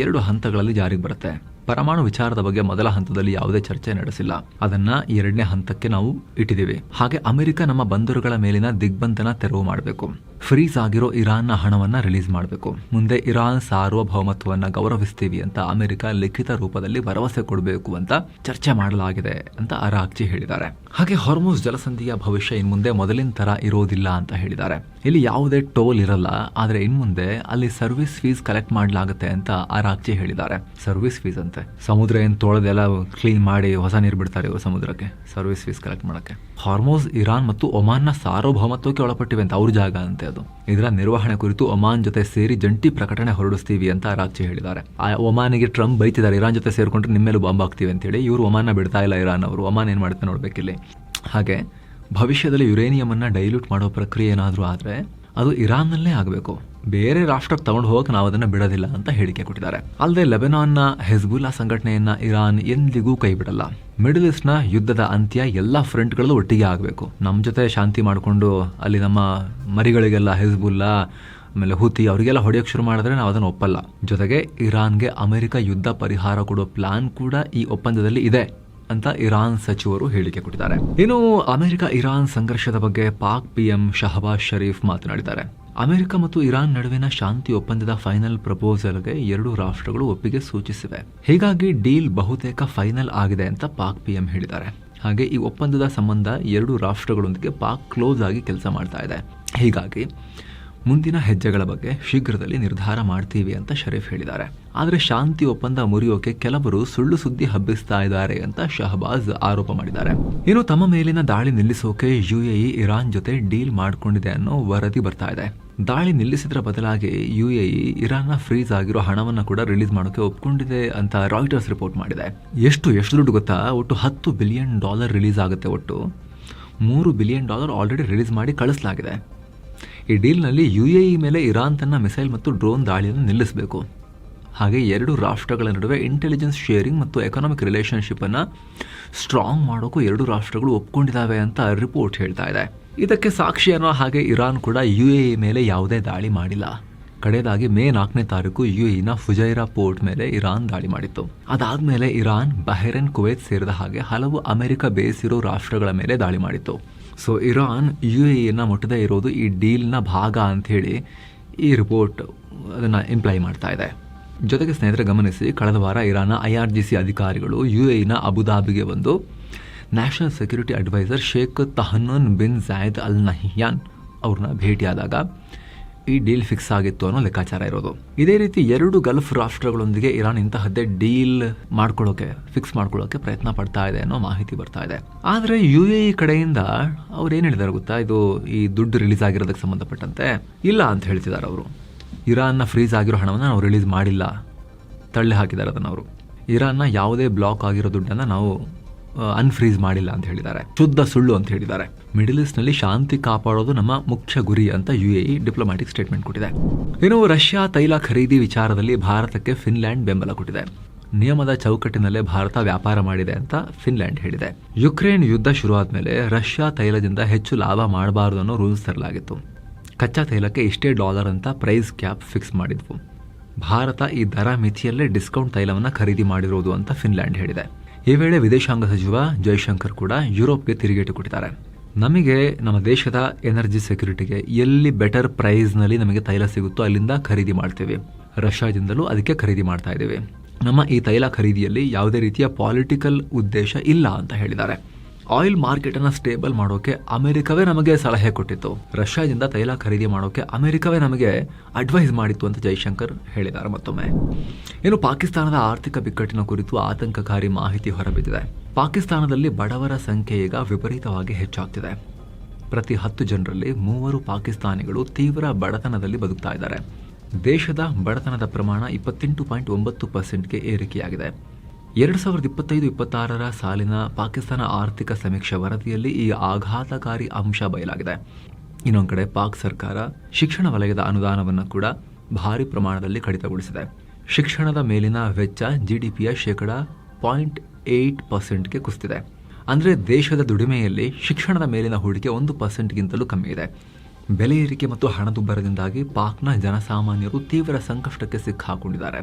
2 ಹಂತಗಳಲ್ಲಿ ಜಾರಿಗೆ ಬರುತ್ತೆ. ಪರಮಾಣು ವಿಚಾರದ ಬಗ್ಗೆ ಮೊದಲ ಹಂತದಲ್ಲಿ ಯಾವುದೇ ಚರ್ಚೆ ನಡೆಸಿಲ್ಲ. ಅದನ್ನ 2ನೇ ಹಂತಕ್ಕೆ ನಾವು ಇಟ್ಟಿದ್ದೀವಿ. ಹಾಗೆ ಅಮೆರಿಕ ನಮ್ಮ ಬಂದರುಗಳ ಮೇಲಿನ ದಿಗ್ಬಂಧನ ತೆರವು ಮಾಡಬೇಕು. ಫ್ರೀಸ್ ಆಗಿರೋ ಇರಾನ್ನ ಹಣವನ್ನ ರಿಲೀಸ್ ಮಾಡಬೇಕು. ಮುಂದೆ ಇರಾನ್ ಸಾರ್ವಭೌಮತ್ವವನ್ನ ಗೌರವಿಸ್ತೀವಿ ಅಂತ ಅಮೆರಿಕ ಲಿಖಿತ ರೂಪದಲ್ಲಿ ಭರವಸೆ ಕೊಡಬೇಕು ಅಂತ ಚರ್ಚೆ ಮಾಡಲಾಗಿದೆ ಅಂತ ಅರಾಕ್ಚಿ ಹೇಳಿದ್ದಾರೆ. ಹಾಗೆ ಹಾರ್ಮುಜ್ ಜಲಸಂಧಿಯ ಭವಿಷ್ಯ ಇನ್ಮುಂದೆ ಮೊದಲಿನ ತರ ಇರೋದಿಲ್ಲ ಅಂತ ಹೇಳಿದ್ದಾರೆ. ಇಲ್ಲಿ ಯಾವುದೇ ಟೋಲ್ ಇರಲ್ಲ, ಆದ್ರೆ ಇನ್ಮುಂದೆ ಅಲ್ಲಿ ಸರ್ವಿಸ್ ಫೀಸ್ ಕಲೆಕ್ಟ್ ಮಾಡಲಾಗುತ್ತೆ ಅಂತ ಅರಾಕ್ಚಿ ಹೇಳಿದ್ದಾರೆ. ಸರ್ವಿಸ್ ಫೀಸ್ ಅಂತೆ. ಸಮುದ್ರ ಏನ್ ತೊಳೆದೆಲ್ಲ ಕ್ಲೀನ್ ಮಾಡಿ ಹೊಸ ನೀರು ಬಿಡ್ತಾರೆ ಇವರು ಸಮುದ್ರಕ್ಕೆ ಸರ್ವಿಸ್ ಫೀಸ್ ಕಲೆಕ್ಟ್ ಮಾಡಕ್ಕೆ. ಹಾರ್ಮುಜ್ ಇರಾನ್ ಮತ್ತು ಒಮಾನ್ನ ಸಾರ್ವಭೌಮತ್ವಕ್ಕೆ ಒಳಪಟ್ಟಿವೆ ಅಂತ ಅವ್ರ ಜಾಗ ಅಂತೆ ಅದು. ಇದರ ನಿರ್ವಹಣೆ ಕುರಿತು ಒಮಾನ್ ಜೊತೆ ಸೇರಿ ಜಂಟಿ ಪ್ರಕಟಣೆ ಹೊರಡಿಸ್ತೀವಿ ಅಂತ ಅರಾಕ್ಚಿ ಹೇಳಿದ್ದಾರೆ. ಒಮಾನಿಗೆ ಟ್ರಂಪ್ ಬೈತಿದ್ದಾರೆ, ಇರಾನ್ ಜೊತೆ ಸೇರ್ಕೊಂಡ್ರೆ ನಿಮ್ಮೇಲೂ ಬಾಂಬ್ ಹಾಕ್ತೀವಿ ಅಂತ ಹೇಳಿ. ಇವರು ಒಮಾನ್ನ ಬಿಡ್ತಾ ಇಲ್ಲ ಇರಾನ್ ಅವರು. ಒಮಾನ್ ಏನ್ ಮಾಡುತ್ತೆ ನೋಡ್ಬೇಕಿಲ್ಲಿ. ಹಾಗೆ ಭವಿಷ್ಯದಲ್ಲಿ ಯುರೇನಿಯಂ ಅನ್ನ ಡೈಲ್ಯೂಟ್ ಮಾಡೋ ಪ್ರಕ್ರಿಯೆ ಏನಾದ್ರೂ ಆದ್ರೆ ಅದು ಇರಾನ್ನಲ್ಲೇ ಆಗಬೇಕು. ಬೇರೆ ರಾಷ್ಟ್ರಕ್ಕೆ ತಗೊಂಡು ಹೋಗಕ್ಕೆ ನಾವು ಅದನ್ನ ಬಿಡೋದಿಲ್ಲ ಅಂತ ಹೇಳಿಕೆ ಕೊಟ್ಟಿದ್ದಾರೆ. ಅಲ್ಲದೆ ಲೆಬನಾನ್ನ ಹೆಜ್ಬುಲ್ಲಾ ಸಂಘಟನೆಯನ್ನ ಇರಾನ್ ಎಂದಿಗೂ ಕೈ ಬಿಡಲ್ಲ. ಮಿಡಲ್ ಈಸ್ಟ್ ನ ಯುದ್ಧದ ಅಂತ್ಯ ಎಲ್ಲಾ ಫ್ರಂಟ್ಗಳಲ್ಲೂ ಒಟ್ಟಿಗೆ ಆಗಬೇಕು. ನಮ್ಮ ಜೊತೆ ಶಾಂತಿ ಮಾಡಿಕೊಂಡು ಅಲ್ಲಿ ನಮ್ಮ ಮರಿಗಳಿಗೆಲ್ಲ ಹೆಜ್ಬುಲ್ಲಾ ಆಮೇಲೆ ಹುತಿ ಅವರಿಗೆಲ್ಲ ಹೊಡೆಯೋಕೆ ಶುರು ಮಾಡಿದ್ರೆ ನಾವು ಅದನ್ನು ಒಪ್ಪಲ್ಲ. ಜೊತೆಗೆ ಇರಾನ್ಗೆ ಅಮೆರಿಕ ಯುದ್ಧ ಪರಿಹಾರ ಕೊಡೋ ಪ್ಲಾನ್ ಕೂಡ ಈ ಒಪ್ಪಂದದಲ್ಲಿ ಇದೆ ಅಂತ ಇರಾನ್ ಸಚಿವರು ಹೇಳಿಕೆ ಕೊಟ್ಟಿದ್ದಾರೆ. ಇನ್ನು ಅಮೆರಿಕ ಇರಾನ್ ಸಂಘರ್ಷದ ಬಗ್ಗೆ ಪಾಕ್ PM ಶಹಬಾಜ್ ಶರೀಫ್ ಮಾತನಾಡಿದ್ದಾರೆ. ಅಮೆರಿಕ ಮತ್ತು ಇರಾನ್ ನಡುವಿನ ಶಾಂತಿ ಒಪ್ಪಂದದ ಫೈನಲ್ ಪ್ರಪೋಸಲ್ಗೆ 2 ರಾಷ್ಟ್ರಗಳು ಒಪ್ಪಿಗೆ ಸೂಚಿಸಿವೆ. ಹೀಗಾಗಿ ಡೀಲ್ ಬಹುತೇಕ ಫೈನಲ್ ಆಗಿದೆ ಅಂತ ಪಾಕ್ PM ಹೇಳಿದ್ದಾರೆ. ಹಾಗೆ ಈ ಒಪ್ಪಂದದ ಸಂಬಂಧ 2 ರಾಷ್ಟ್ರಗಳೊಂದಿಗೆ ಪಾಕ್ ಕ್ಲೋಸ್ ಆಗಿ ಕೆಲಸ ಮಾಡ್ತಾ ಇದೆ. ಹೀಗಾಗಿ ಮುಂದಿನ ಹೆಜ್ಜೆಗಳ ಬಗ್ಗೆ ಶೀಘ್ರದಲ್ಲಿ ನಿರ್ಧಾರ ಮಾಡ್ತೀವಿ ಅಂತ ಶರೀಫ್ ಹೇಳಿದ್ದಾರೆ. ಆದರೆ ಶಾಂತಿ ಒಪ್ಪಂದ ಮುರಿಯೋಕೆ ಕೆಲವರು ಸುಳ್ಳು ಸುದ್ದಿ ಹಬ್ಬಿಸ್ತಾ ಇದ್ದಾರೆ ಅಂತ ಶಹಬಾಜ್ ಆರೋಪ ಮಾಡಿದ್ದಾರೆ. ಇನ್ನು ತಮ್ಮ ಮೇಲಿನ ದಾಳಿ ನಿಲ್ಲಿಸೋಕೆ UAE ಇರಾನ್ ಜೊತೆ ಡೀಲ್ ಮಾಡ್ಕೊಂಡಿದೆ ಅನ್ನೋ ವರದಿ ಬರ್ತಾ ಇದೆ. ದಾಳಿ ನಿಲ್ಲಿಸಿದ್ರ ಬದಲಾಗಿ UAE ಇರಾನ್ನ ಫ್ರೀಸ್ ಆಗಿರೋ ಹಣವನ್ನ ಕೂಡ ರಿಲೀಸ್ ಮಾಡೋಕೆ ಒಪ್ಕೊಂಡಿದೆ ಅಂತ ರಾಯ್ಟರ್ಸ್ ರಿಪೋರ್ಟ್ ಮಾಡಿದೆ. ಎಷ್ಟು ದುಡ್ಡು ಗೊತ್ತಾ? ಒಟ್ಟು $10 ಬಿಲಿಯನ್ ರಿಲೀಸ್ ಆಗುತ್ತೆ. ಒಟ್ಟು $3 ಬಿಲಿಯನ್ ಆಲ್ರೆಡಿ ರಿಲೀಸ್ ಮಾಡಿ ಕಳಿಸಲಾಗಿದೆ. ಈ ಡೀಲ್ನಲ್ಲಿ UAE ಮೇಲೆ ಇರಾನ್ ತನ್ನ ಮಿಸೈಲ್ ಮತ್ತು ಡ್ರೋನ್ ದಾಳಿಯನ್ನು ನಿಲ್ಲಿಸಬೇಕು. ಹಾಗೆ 2 ರಾಷ್ಟ್ರಗಳ ನಡುವೆ ಇಂಟೆಲಿಜೆನ್ಸ್ ಶೇರಿಂಗ್ ಮತ್ತು ಎಕನಾಮಿಕ್ ರಿಲೇಶನ್ಶಿಪ್ ಅನ್ನ ಸ್ಟ್ರಾಂಗ್ ಮಾಡೋಕ್ಕೂ 2 ರಾಷ್ಟ್ರಗಳು ಒಪ್ಕೊಂಡಿದ್ದಾವೆ ಅಂತ ರಿಪೋರ್ಟ್ ಹೇಳ್ತಾ ಇದೆ. ಇದಕ್ಕೆ ಸಾಕ್ಷಿ ಅನ್ನೋ ಹಾಗೆ ಇರಾನ್ ಕೂಡ UAE ಮೇಲೆ ಯಾವುದೇ ದಾಳಿ ಮಾಡಿಲ್ಲ. ಕಡೆಯದಾಗಿ ಮೇ 4ನೇ ತಾರೀಕು ಯುಎಇನ ಫುಜೈರಾ ಪೋರ್ಟ್ ಮೇಲೆ ಇರಾನ್ ದಾಳಿ ಮಾಡಿತ್ತು. ಅದಾದ್ಮೇಲೆ ಇರಾನ್, ಬಹ್ರೇನ್, ಕುವೈತ್ ಸೇರಿದ ಹಾಗೆ ಹಲವು ಅಮೆರಿಕ ಬೇಸ್ ಇರೋ ರಾಷ್ಟ್ರಗಳ ಮೇಲೆ ದಾಳಿ ಮಾಡಿತ್ತು. ಸೊ ಇರಾನ್ ಯುಎಇನ ಮುಟ್ಟದೇ ಇರೋದು ಈ ಡೀಲ್ನ ಭಾಗ ಅಂಥೇಳಿ ಈ ರಿಪೋರ್ಟ್ ಅದನ್ನು ಇಂಪ್ಲೈ ಮಾಡ್ತಾ ಇದೆ. ಜೊತೆಗೆ ಸ್ನೇಹಿತರೆ ಗಮನಿಸಿ, ಕಳೆದ ವಾರ ಇರಾನ್ನ IRGC ಅಧಿಕಾರಿಗಳು ಯುಎಇನ ಅಬುದಾಬಿಗೆ ಬಂದು national security adviser Sheikh Tahnoun bin Zayed Al Nahyan ಅವ್ರನ್ನ ಭೇಟಿಯಾದಾಗ ಈ ಡೀಲ್ ಫಿಕ್ಸ್ ಆಗಿತ್ತು ಅನ್ನೋ ಲೆಕ್ಕಾಚಾರ ಇರೋದು. ಇದೇ ರೀತಿ 2 ಗಲ್ಫ್ ರಾಷ್ಟ್ರಗಳೊಂದಿಗೆ ಇರಾನ್ ಇಂತಹದ್ದೇ ಡೀಲ್ ಫಿಕ್ಸ್ ಮಾಡ್ಕೊಳ್ಳೋಕೆ ಪ್ರಯತ್ನ ಪಡ್ತಾ ಇದೆ ಅನ್ನೋ ಮಾಹಿತಿ ಬರ್ತಾ ಇದೆ. ಆದರೆ UAE ಕಡೆಯಿಂದ ಅವ್ರು ಏನು ಹೇಳಿದಾರೆ ಗೊತ್ತಾ, ಇದು ಈ ದುಡ್ಡು ರಿಲೀಸ್ ಆಗಿರೋದಕ್ಕೆ ಸಂಬಂಧಪಟ್ಟಂತೆ ಇಲ್ಲ ಅಂತ ಹೇಳ್ತಿದ್ದಾರೆ. ಅವರು ಇರಾನ್ನ ಫ್ರೀಸ್ ಆಗಿರೋ ಹಣವನ್ನು ನಾವು ರಿಲೀಸ್ ಮಾಡಿಲ್ಲ, ತಳ್ಳಿ ಹಾಕಿದ್ದಾರೆ ಅದನ್ನು. ಅವರು ಇರಾನ್ನ ಯಾವುದೇ ಬ್ಲಾಕ್ ಆಗಿರೋ ದುಡ್ಡನ್ನು ನಾವು ಅನ್ಫ್ರೀಸ್ ಮಾಡಿಲ್ಲ ಅಂತ ಹೇಳಿದ್ದಾರೆ. ಶುದ್ಧ ಸುಳ್ಳು ಅಂತ ಹೇಳಿದ್ದಾರೆ. ಮಿಡಲ್ ಈಸ್ಟ್ ನಲ್ಲಿ ಶಾಂತಿ ಕಾಪಾಡೋದು ನಮ್ಮ ಮುಖ್ಯ ಗುರಿ ಅಂತ UAE ಡಿಪ್ಲೊಮ್ಯಾಟಿಕ್ ಸ್ಟೇಟ್ಮೆಂಟ್ ಕೊಟ್ಟಿದೆ. ಇನ್ನು ರಷ್ಯಾ ತೈಲ ಖರೀದಿ ವಿಚಾರದಲ್ಲಿ ಭಾರತಕ್ಕೆ ಫಿನ್ಲ್ಯಾಂಡ್ ಬೆಂಬಲ ಕೊಟ್ಟಿದೆ. ನಿಯಮದ ಚೌಕಟ್ಟಿನಲ್ಲೇ ಭಾರತ ವ್ಯಾಪಾರ ಮಾಡಿದೆ ಅಂತ ಫಿನ್ಲ್ಯಾಂಡ್ ಹೇಳಿದೆ. ಯುಕ್ರೇನ್ ಯುದ್ಧ ಶುರುವಾದ್ಮೇಲೆ ರಷ್ಯಾ ತೈಲದಿಂದ ಹೆಚ್ಚು ಲಾಭ ಮಾಡಬಾರದು ಅನ್ನೋ ರೂಲ್ಸ್ ತರಲಾಗಿತ್ತು. ಕಚ್ಚಾ ತೈಲಕ್ಕೆ ಇಷ್ಟೇ $, ಅಂತ ಪ್ರೈಸ್ ಕ್ಯಾಪ್ ಫಿಕ್ಸ್ ಮಾಡಿದ್ವು. ಭಾರತ ಈ ದರ ಮಿತಿಯಲ್ಲೇ ಡಿಸ್ಕೌಂಟ್ ತೈಲವನ್ನು ಖರೀದಿ ಮಾಡಿರೋದು ಅಂತ ಫಿನ್ಲ್ಯಾಂಡ್ ಹೇಳಿದೆ. ಈ ವೇಳೆ ವಿದೇಶಾಂಗ ಸಚಿವ ಜೈಶಂಕರ್ ಕೂಡ ಯುರೋಪ್ಗೆ ತಿರುಗೇಟು ಕೊಟ್ಟಿದ್ದಾರೆ. ನಮಗೆ ನಮ್ಮ ದೇಶದ ಎನರ್ಜಿ ಸೆಕ್ಯೂರಿಟಿಗೆ ಎಲ್ಲಿ ಬೆಟರ್ ಪ್ರೈಸ್ನಲ್ಲಿ ನಮಗೆ ತೈಲ ಸಿಗುತ್ತೋ ಅಲ್ಲಿಂದ ಖರೀದಿ ಮಾಡ್ತೇವೆ. ರಷ್ಯಾದಿಂದಲೂ ಅದಕ್ಕೆ ಖರೀದಿ ಮಾಡ್ತಾ ಇದ್ದೇವೆ. ನಮ್ಮ ಈ ತೈಲ ಖರೀದಿಯಲ್ಲಿ ಯಾವುದೇ ರೀತಿಯ ಪಾಲಿಟಿಕಲ್ ಉದ್ದೇಶ ಇಲ್ಲ ಅಂತ ಹೇಳಿದ್ದಾರೆ. ಆಯಿಲ್ ಮಾರ್ಕೆಟ್ ಅನ್ನು ಸ್ಟೇಬಲ್ ಮಾಡೋಕೆ ಅಮೆರಿಕವೇ ನಮಗೆ ಸಲಹೆ ಕೊಟ್ಟಿತ್ತು. ರಷ್ಯಾದಿಂದ ತೈಲ ಖರೀದಿ ಮಾಡೋಕೆ ಅಮೆರಿಕವೇ ನಮಗೆ ಅಡ್ವೈಸ್ ಮಾಡಿತ್ತು ಅಂತ ಜೈಶಂಕರ್ ಹೇಳಿದ್ದಾರೆ. ಮತ್ತೊಮ್ಮೆ ಇನ್ನು ಪಾಕಿಸ್ತಾನದ ಆರ್ಥಿಕ ಬಿಕ್ಕಟ್ಟಿನ ಕುರಿತು ಆತಂಕಕಾರಿ ಮಾಹಿತಿ ಹೊರಬಿದ್ದಿದೆ. ಪಾಕಿಸ್ತಾನದಲ್ಲಿ ಬಡವರ ಸಂಖ್ಯೆ ಈಗ ವಿಪರೀತವಾಗಿ ಹೆಚ್ಚಾಗ್ತಿದೆ. ಪ್ರತಿ 10 ಜನರಲ್ಲಿ 3 ಪಾಕಿಸ್ತಾನಿಗಳು ತೀವ್ರ ಬಡತನದಲ್ಲಿ ಬದುಕ್ತಾ ಇದ್ದಾರೆ. ದೇಶದ ಬಡತನದ ಪ್ರಮಾಣ 28.9%ಗೆ ಏರಿಕೆಯಾಗಿದೆ. 2025-26 ಸಾಲಿನ ಪಾಕಿಸ್ತಾನ ಆರ್ಥಿಕ ಸಮೀಕ್ಷೆ ವರದಿಯಲ್ಲಿ ಈ ಆಘಾತಕಾರಿ ಅಂಶ ಬಯಲಾಗಿದೆ. ಇನ್ನೊಂದು ಕಡೆ ಪಾಕ್ ಸರ್ಕಾರ ಶಿಕ್ಷಣ ವಲಯದ ಅನುದಾನವನ್ನು ಕೂಡ ಭಾರಿ ಪ್ರಮಾಣದಲ್ಲಿ ಕಡಿತಗೊಳಿಸಿದೆ. ಶಿಕ್ಷಣದ ಮೇಲಿನ ವೆಚ್ಚ GDPಯ 0.8%ಗೆ ಕುಸಿದಿದೆ. ಅಂದರೆ ದೇಶದ ದುಡಿಮೆಯಲ್ಲಿ ಶಿಕ್ಷಣದ ಮೇಲಿನ ಹೂಡಿಕೆ 1%ಗಿಂತಲೂ ಕಮ್ಮಿ ಇದೆ. ಬೆಲೆ ಏರಿಕೆ ಮತ್ತು ಹಣದುಬ್ಬರದಿಂದಾಗಿ ಪಾಕ್ನ ಜನಸಾಮಾನ್ಯರು ತೀವ್ರ ಸಂಕಷ್ಟಕ್ಕೆ ಸಿಕ್ಕಾಕೊಂಡಿದ್ದಾರೆ.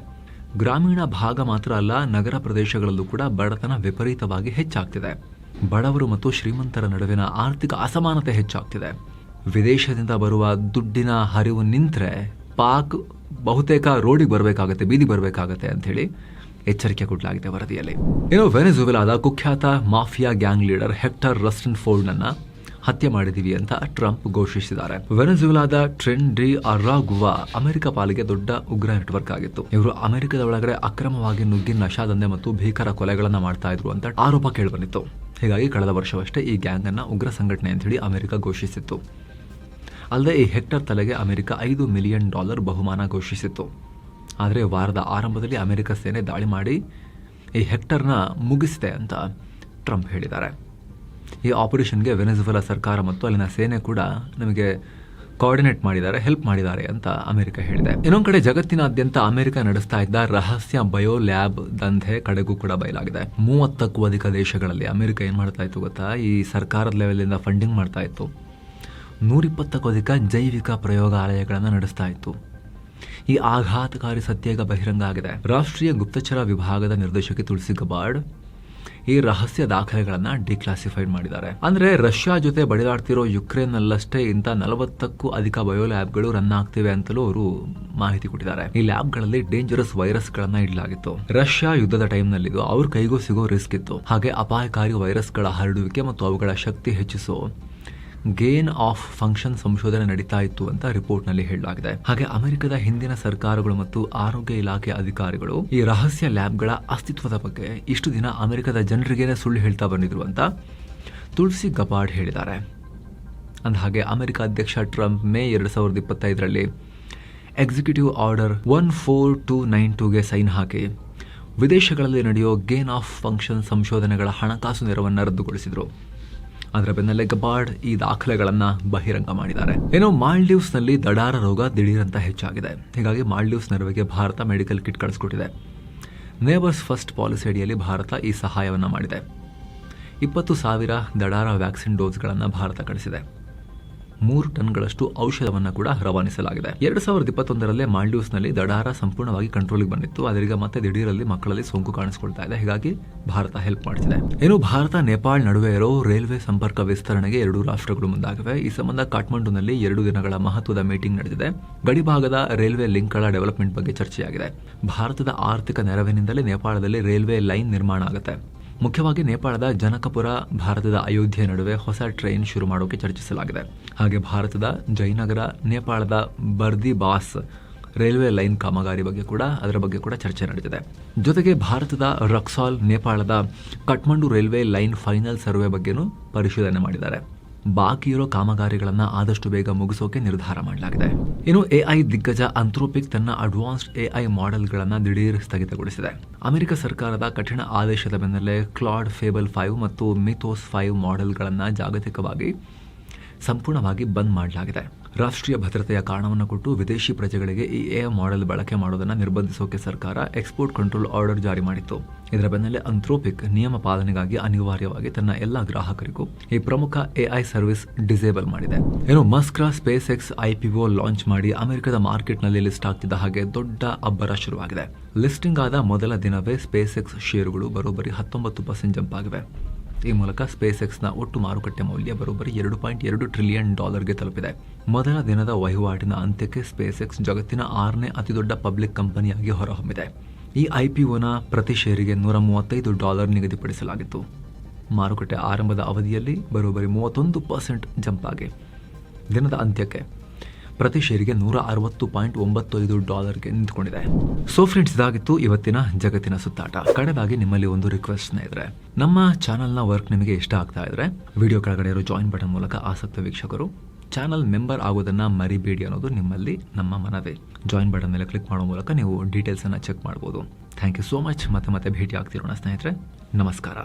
ಗ್ರಾಮೀಣ ಭಾಗ ಮಾತ್ರ ಅಲ್ಲ, ನಗರ ಪ್ರದೇಶಗಳಲ್ಲೂ ಕೂಡ ಬಡತನ ವಿಪರೀತವಾಗಿ ಹೆಚ್ಚಾಗ್ತಿದೆ. ಬಡವರು ಮತ್ತು ಶ್ರೀಮಂತರ ನಡುವಿನ ಆರ್ಥಿಕ ಅಸಮಾನತೆ ಹೆಚ್ಚಾಗ್ತಿದೆ. ವಿದೇಶದಿಂದ ಬರುವ ದುಡ್ಡಿನ ಹರಿವು ನಿಂತರೆ ಪಾಕ್ ಬಹುತೇಕ ರೋಡಿಗೆ ಬರಬೇಕಾಗತ್ತೆ, ಬೀದಿ ಬರಬೇಕಾಗತ್ತೆ ಅಂತ ಹೇಳಿ ಎಚ್ಚರಿಕೆ ಕೊಡಲಾಗಿದೆ ವರದಿಯಲ್ಲಿ. ಇನ್ನು ವೆನೆಜುವೆಲಾದ ಕುಖ್ಯಾತ ಮಾಫಿಯಾ ಗ್ಯಾಂಗ್ ಲೀಡರ್ ಹೆಕ್ಟರ್ ರಸ್ಟನ್ಫೋರ್ಡ್ನನ್ನ ಹತ್ಯೆ ಮಾಡಿದೀವಿ ಅಂತ ಟ್ರಂಪ್ ಘೋಷಿಸಿದ್ದಾರೆ. ವೆನೆಜುವೆಲಾದ ಟ್ರೆನ್ ಡಿ ಅರಾಗುವಾ ಅಮೆರಿಕ ಪಾಲಿಗೆ ದೊಡ್ಡ ಉಗ್ರ ನೆಟ್ವರ್ಕ್ ಆಗಿತ್ತು. ಇವರು ಅಮೆರಿಕದ ಒಳಗಡೆ ಅಕ್ರಮವಾಗಿ ನುಗ್ಗಿ ನಶಾದಂಧೆ ಮತ್ತು ಭೀಕರ ಕೊಲೆಗಳನ್ನ ಮಾಡ್ತಾ ಇದ್ರು ಅಂತ ಆರೋಪ ಕೇಳಿಬಂದಿತ್ತು. ಹೀಗಾಗಿ ಕಳೆದ ವರ್ಷವಷ್ಟೇ ಈ ಗ್ಯಾಂಗ್ ಅನ್ನ ಉಗ್ರ ಸಂಘಟನೆ ಅಂತ ಹೇಳಿ ಅಮೆರಿಕ ಘೋಷಿಸಿತ್ತು. ಅಲ್ಲದೆ ಈ ಹೆಕ್ಟರ್ ತಲೆಗೆ ಅಮೆರಿಕ $5 ಮಿಲಿಯನ್ ಬಹುಮಾನ ಘೋಷಿಸಿತ್ತು. ಆದರೆ ವಾರದ ಆರಂಭದಲ್ಲಿ ಅಮೆರಿಕ ಸೇನೆ ದಾಳಿ ಮಾಡಿ ಈ ಹೆಕ್ಟರ್ನ ಮುಗಿಸಿದೆ ಅಂತ ಟ್ರಂಪ್ ಹೇಳಿದ್ದಾರೆ. ಈ ಆಪರೇಷನ್ಗೆ ವೆನೆಜುವೆಲಾ ಸರ್ಕಾರ ಮತ್ತು ಅಲ್ಲಿನ ಸೇನೆ ಕೂಡ ನಮಗೆ ಕೋಆರ್ಡಿನೇಟ್ ಮಾಡಿದ್ದಾರೆ, ಹೆಲ್ಪ್ ಮಾಡಿದ್ದಾರೆ ಅಂತ ಅಮೆರಿಕ ಹೇಳಿದೆ. ಇನ್ನೊಂದು ಕಡೆ ಜಗತ್ತಿನಾದ್ಯಂತ ಅಮೆರಿಕ ನಡೆಸ್ತಾ ಇದ್ದ ರಹಸ್ಯ ಬಯೋ ಲ್ಯಾಬ್ ದಂಧೆ ಕಡೆಗೂ ಕೂಡ ಬಯಲಾಗಿದೆ. 30ಕ್ಕೂ ಅಧಿಕ ದೇಶಗಳಲ್ಲಿ ಅಮೆರಿಕ ಏನ್ ಮಾಡ್ತಾ ಇತ್ತು ಗೊತ್ತಾ, ಈ ಸರ್ಕಾರದ ಲೆವೆಲಿಂದ ಫಂಡಿಂಗ್ ಮಾಡ್ತಾ ಇತ್ತು. 120ಕ್ಕೂ ಅಧಿಕ ಜೈವಿಕ ಪ್ರಯೋಗಾಲಯಗಳನ್ನು ನಡೆಸ್ತಾ ಇತ್ತು. ಈ ಆಘಾತಕಾರಿ ಸತ್ಯ ಈಗ ಬಹಿರಂಗ ಆಗಿದೆ. ರಾಷ್ಟ್ರೀಯ ಗುಪ್ತಚರ ವಿಭಾಗದ ನಿರ್ದೇಶಕಿ ತುಳಸಿ ಗಬಾರ್ಡ್ ಈ ರಹಸ್ಯ ದಾಖಲೆಗಳನ್ನ ಡಿಕ್ಲಾಸಿಫೈಡ್ ಮಾಡಿದ್ದಾರೆ. ಅಂದ್ರೆ ರಷ್ಯಾ ಜೊತೆ ಬಡಿದಾಡ್ತಿರೋ ಯುಕ್ರೇನ್ ನಲ್ಲಷ್ಟೇ ಇಂಥ 40ಕ್ಕೂ ಅಧಿಕ ಬಯೋ ಲ್ಯಾಬ್ಗಳು ರನ್ ಆಗ್ತಿವೆ ಅಂತಲೂ ಅವರು ಮಾಹಿತಿ ಕೊಟ್ಟಿದ್ದಾರೆ. ಈ ಲ್ಯಾಬ್ಗಳಲ್ಲಿ ಡೇಂಜರಸ್ ವೈರಸ್ ಗಳನ್ನ ಇಡಲಾಗಿತ್ತು. ರಷ್ಯಾ ಯುದ್ಧದ ಟೈಮ್ ನಲ್ಲಿದು ಅವ್ರ ಕೈಗೂ ಸಿಗೋ ರಿಸ್ಕ್ ಇತ್ತು. ಹಾಗೆ ಅಪಾಯಕಾರಿ ವೈರಸ್ಗಳ ಹರಡುವಿಕೆ ಮತ್ತು ಅವುಗಳ ಶಕ್ತಿ ಹೆಚ್ಚಿಸೋ ಗೇನ್ ಆಫ್ ಫಂಕ್ಷನ್ ಸಂಶೋಧನೆ ನಡೀತಾ ಇತ್ತು ಅಂತ ರಿಪೋರ್ಟ್ ನಲ್ಲಿ ಹೇಳಲಾಗಿದೆ. ಹಾಗೆ ಅಮೆರಿಕದ ಹಿಂದಿನ ಸರ್ಕಾರಗಳು ಮತ್ತು ಆರೋಗ್ಯ ಇಲಾಖೆ ಅಧಿಕಾರಿಗಳು ಈ ರಹಸ್ಯ ಲ್ಯಾಬ್ಗಳ ಅಸ್ತಿತ್ವದ ಬಗ್ಗೆ ಇಷ್ಟು ದಿನ ಅಮೆರಿಕದ ಜನರಿಗೇನೆ ಸುಳ್ಳು ಹೇಳ್ತಾ ಬಂದಿದ್ರು ಅಂತ ತುಳಸಿ ಗಬಾರ್ಡ್ ಹೇಳಿದ್ದಾರೆ. ಅಂದ ಹಾಗೆ ಅಮೆರಿಕ ಅಧ್ಯಕ್ಷ ಟ್ರಂಪ್ ಮೇ 2025ರಲ್ಲಿ ಎಕ್ಸಿಕ್ಯೂಟಿವ್ ಆರ್ಡರ್ 14292ಗೆ ಸೈನ್ ಹಾಕಿ ವಿದೇಶಗಳಲ್ಲಿ ನಡೆಯೋ ಗೇನ್ ಆಫ್ ಫಂಕ್ಷನ್ ಸಂಶೋಧನೆಗಳ ಹಣಕಾಸು ನೆರವನ್ನು ರದ್ದುಗೊಳಿಸಿದ್ರು. ಅದರ ಬೆನ್ನಲ್ಲೇ ಗಬಾರ್ಡ್ ಈ ದಾಖಲೆಗಳನ್ನು ಬಹಿರಂಗ ಮಾಡಿದ್ದಾರೆ. ಏನೋ ಮಾಲ್ಡೀವ್ಸ್ ನಲ್ಲಿ ದಡಾರ ರೋಗ ದಿಢೀರಂತ ಹೆಚ್ಚಾಗಿದೆ. ಹೀಗಾಗಿ ಮಾಲ್ಡೀವ್ಸ್ ನೆರವಿಗೆ ಭಾರತ ಮೆಡಿಕಲ್ ಕಿಟ್ ಕಳಿಸ್ಕೊಟ್ಟಿದೆ. ನೇಬರ್ಸ್ ಫಸ್ಟ್ ಪಾಲಿಸಿ ಅಡಿಯಲ್ಲಿ ಭಾರತ ಈ ಸಹಾಯವನ್ನು ಮಾಡಿದೆ. 20,000 ದಡಾರ ವ್ಯಾಕ್ಸಿನ್ ಡೋಸ್ಗಳನ್ನು ಭಾರತ ಕಳಿಸಿದೆ. 3 ಟನ್ಗಳಷ್ಟು ಔಷಧವನ್ನ ಕೂಡ ರವಾನಿಸಲಾಗಿದೆ. 2021ರಲ್ಲಿ ಮಾಲ್ಡೀವ್ಸ್ ನಲ್ಲಿ ದಡಾರ ಸಂಪೂರ್ಣವಾಗಿ ಕಂಟ್ರೋಲ್ಗೆ ಬಂದಿತ್ತು. ಅದರೀಗ ಮತ್ತೆ ದಿಢೀರಲ್ಲಿ ಮಕ್ಕಳಲ್ಲಿ ಸೋಂಕು ಕಾಣಿಸಿಕೊಳ್ತಾ ಇದೆ. ಹೀಗಾಗಿ ಭಾರತ ಹೆಲ್ಪ್ ಮಾಡ್ತಿದೆ. ಇನ್ನು ಭಾರತ ನೇಪಾಳ ನಡುವೆ ಇರೋ ರೈಲ್ವೆ ಸಂಪರ್ಕ ವಿಸ್ತರಣೆಗೆ 2 ರಾಷ್ಟ್ರಗಳು ಮುಂದಾಗಿವೆ. ಈ ಸಂಬಂಧ ಕಾಠ್ಮಂಡುನಲ್ಲಿ 2 ದಿನಗಳ ಮಹತ್ವದ ಮೀಟಿಂಗ್ ನಡೆದಿದೆ. ಗಡಿಭಾಗದ ರೈಲ್ವೆ ಲಿಂಕ್ಗಳ ಡೆವಲಪ್ಮೆಂಟ್ ಬಗ್ಗೆ ಚರ್ಚೆಯಾಗಿದೆ. ಭಾರತದ ಆರ್ಥಿಕ ನೆರವಿನಿಂದಲೇ ನೇಪಾಳದಲ್ಲಿ ರೈಲ್ವೆ ಲೈನ್ ನಿರ್ಮಾಣ ಆಗುತ್ತೆ. ಮುಖ್ಯವಾಗಿ ನೇಪಾಳದ ಜನಕಪುರ, ಭಾರತದ ಅಯೋಧ್ಯೆ ನಡುವೆ ಹೊಸ ಟ್ರೈನ್ ಶುರು ಮಾಡೋಕೆ ಚರ್ಚಿಸಲಾಗಿದೆ. ಹಾಗೆ ಭಾರತದ ಜಯನಗರ, ನೇಪಾಳದ ಬರ್ದಿಬಾಸ್ ರೈಲ್ವೆ ಲೈನ್ ಕಾಮಗಾರಿ ಅದರ ಬಗ್ಗೆ ಕೂಡ ಚರ್ಚೆ ನಡೆದಿದೆ. ಜೊತೆಗೆ ಭಾರತದ ರಕ್ಸಾಲ್, ನೇಪಾಳದ Kathmandu railway line final survey ಬಗ್ಗೆನೂ ಪರಿಶೀಲನೆ ಮಾಡಿದ್ದಾರೆ. ಬಾಕಿ ಇರೋ ಕಾಮಗಾರಿಗಳನ್ನು ಆದಷ್ಟು ಬೇಗ ಮುಗಿಸೋಕೆ ನಿರ್ಧಾರ ಮಾಡಲಾಗಿದೆ. ಇನ್ನು ಎಐ ದಿಗ್ಗಜ ಅಂಥ್ರೋಪಿಕ್ ತನ್ನ ಅಡ್ವಾನ್ಸ್ಡ್ ಎಐ ಮಾಡೆಲ್ಗಳನ್ನು ದಿಢೀರ್ ಸ್ಥಗಿತಗೊಳಿಸಿದೆ. ಅಮೆರಿಕ ಸರ್ಕಾರದ ಕಠಿಣ ಆದೇಶದ ಬೆನ್ನಲ್ಲೇ ಕ್ಲಾಡ್ ಫೇಬಲ್ 5 ಮತ್ತು ಮಿಥೋಸ್ 5 ಮಾಡೆಲ್ಗಳನ್ನು ಜಾಗತಿಕವಾಗಿ ಸಂಪೂರ್ಣವಾಗಿ ಬಂದ್ ಮಾಡಲಾಗಿದೆ. ರಾಷ್ಟ್ರೀಯ ಭದ್ರತೆಯ ಕಾರಣವನ್ನು ಕೊಟ್ಟು ವಿದೇಶಿ ಪ್ರಜೆಗಳಿಗೆ ಈ ಎಐ ಮಾಡೆಲ್ ಬಳಕೆ ಮಾಡೋದನ್ನು ನಿರ್ಬಂಧಿಸೋಕೆ ಸರ್ಕಾರ ಎಕ್ಸ್ಪೋರ್ಟ್ ಕಂಟ್ರೋಲ್ ಆರ್ಡರ್ ಜಾರಿ ಮಾಡಿತ್ತು. ಇದರ ಬೆನ್ನಲ್ಲೇ ಅಂಥ್ರೋಪಿಕ್ ನಿಯಮ ಪಾಲನೆಗಾಗಿ ಅನಿವಾರ್ಯವಾಗಿ ತನ್ನ ಎಲ್ಲ ಗ್ರಾಹಕರಿಗೂ ಈ ಪ್ರಮುಖ ಎಐ ಸರ್ವಿಸ್ ಡಿಸೇಬಲ್ ಮಾಡಿದೆ. ಇನ್ನು ಮಸ್ಕ್ರ ಸ್ಪೇಸ್ ಎಕ್ಸ್ IPO ಲಾಂಚ್ ಮಾಡಿ ಅಮೆರಿಕದ ಮಾರ್ಕೆಟ್ನಲ್ಲಿ ಲಿಸ್ಟ್ ಆಗ್ತಿದ್ದ ಹಾಗೆ ದೊಡ್ಡ ಅಬ್ಬರ ಶುರುವಾಗಿದೆ. ಲಿಸ್ಟಿಂಗ್ ಆದ ಮೊದಲ ದಿನವೇ ಸ್ಪೇಸ್ ಎಕ್ಸ್ ಷೇರುಗಳು ಬರೋಬ್ಬರಿ 19% ಜಂಪ್ ಆಗಿವೆ. ಈ ಮೂಲಕ ಸ್ಪೇಸ್ ಎಕ್ಸ್ನ ಒಟ್ಟು ಮಾರುಕಟ್ಟೆ ಮೌಲ್ಯ ಬರೋಬ್ಬರಿ $2.2 ಟ್ರಿಲಿಯನ್ ತಲುಪಿದೆ. ಮೊದಲ ದಿನದ ವಹಿವಾಟಿನ ಅಂತ್ಯಕ್ಕೆ ಸ್ಪೇಸ್ ಎಕ್ಸ್ ಜಗತ್ತಿನ 6ನೇ ಅತಿದೊಡ್ಡ ಪಬ್ಲಿಕ್ ಕಂಪನಿಯಾಗಿ ಹೊರಹೊಮ್ಮಿದೆ. ಈ IPOನ ಪ್ರತಿ ಷೇರಿಗೆ $135 ನಿಗದಿಪಡಿಸಲಾಗಿತ್ತು. ಮಾರುಕಟ್ಟೆ ಆರಂಭದ ಅವಧಿಯಲ್ಲಿ ಬರೋಬ್ಬರಿ 31% ಜಂಪ್ ಆಗಿ ದಿನದ ಅಂತ್ಯಕ್ಕೆ ಪ್ರತಿ ಷೇರಿಗೆ $160.95 ನಿಂತುಕೊಂಡಿದೆ. ಸೊ ಫ್ರೆಂಡ್ಸ್, ಇದಾಗಿತ್ತು ಇವತ್ತಿನ ಜಗತ್ತಿನ ಸುತ್ತಾಟ. ಕಡೆದಾಗಿ ನಿಮ್ಮಲ್ಲಿ ಒಂದು ರಿಕ್ವೆಸ್ಟ್ ಇದ್ರೆ, ನಮ್ಮ ಚಾನಲ್ನ ವರ್ಕ್ ನಿಮಗೆ ಇಷ್ಟ ಆಗ್ತಾ ಇದ್ರೆ ವಿಡಿಯೋ ಕೆಳಗಡೆ ಇರೋ ಜಾಯಿನ್ ಬಟನ್ ಮೂಲಕ ಆಸಕ್ತ ವೀಕ್ಷಕರು ಚಾನಲ್ ಮೆಂಬರ್ ಆಗೋದನ್ನ ಮರಿಬೇಡಿ ಅನ್ನೋದು ನಿಮ್ಮಲ್ಲಿ ನಮ್ಮ ಮನವಿ. ಜಾಯಿನ್ ಬಟನ್ ಮೇಲೆ ಕ್ಲಿಕ್ ಮಾಡೋ ಮೂಲಕ ನೀವು ಡೀಟೇಲ್ಸ್ ಅನ್ನ ಚೆಕ್ ಮಾಡಬಹುದು. Thank you so much. ಮತ್ತೆ ಭೇಟಿ ಆಗ್ತಿರೋಣ ಸ್ನೇಹಿತರೆ. ನಮಸ್ಕಾರ.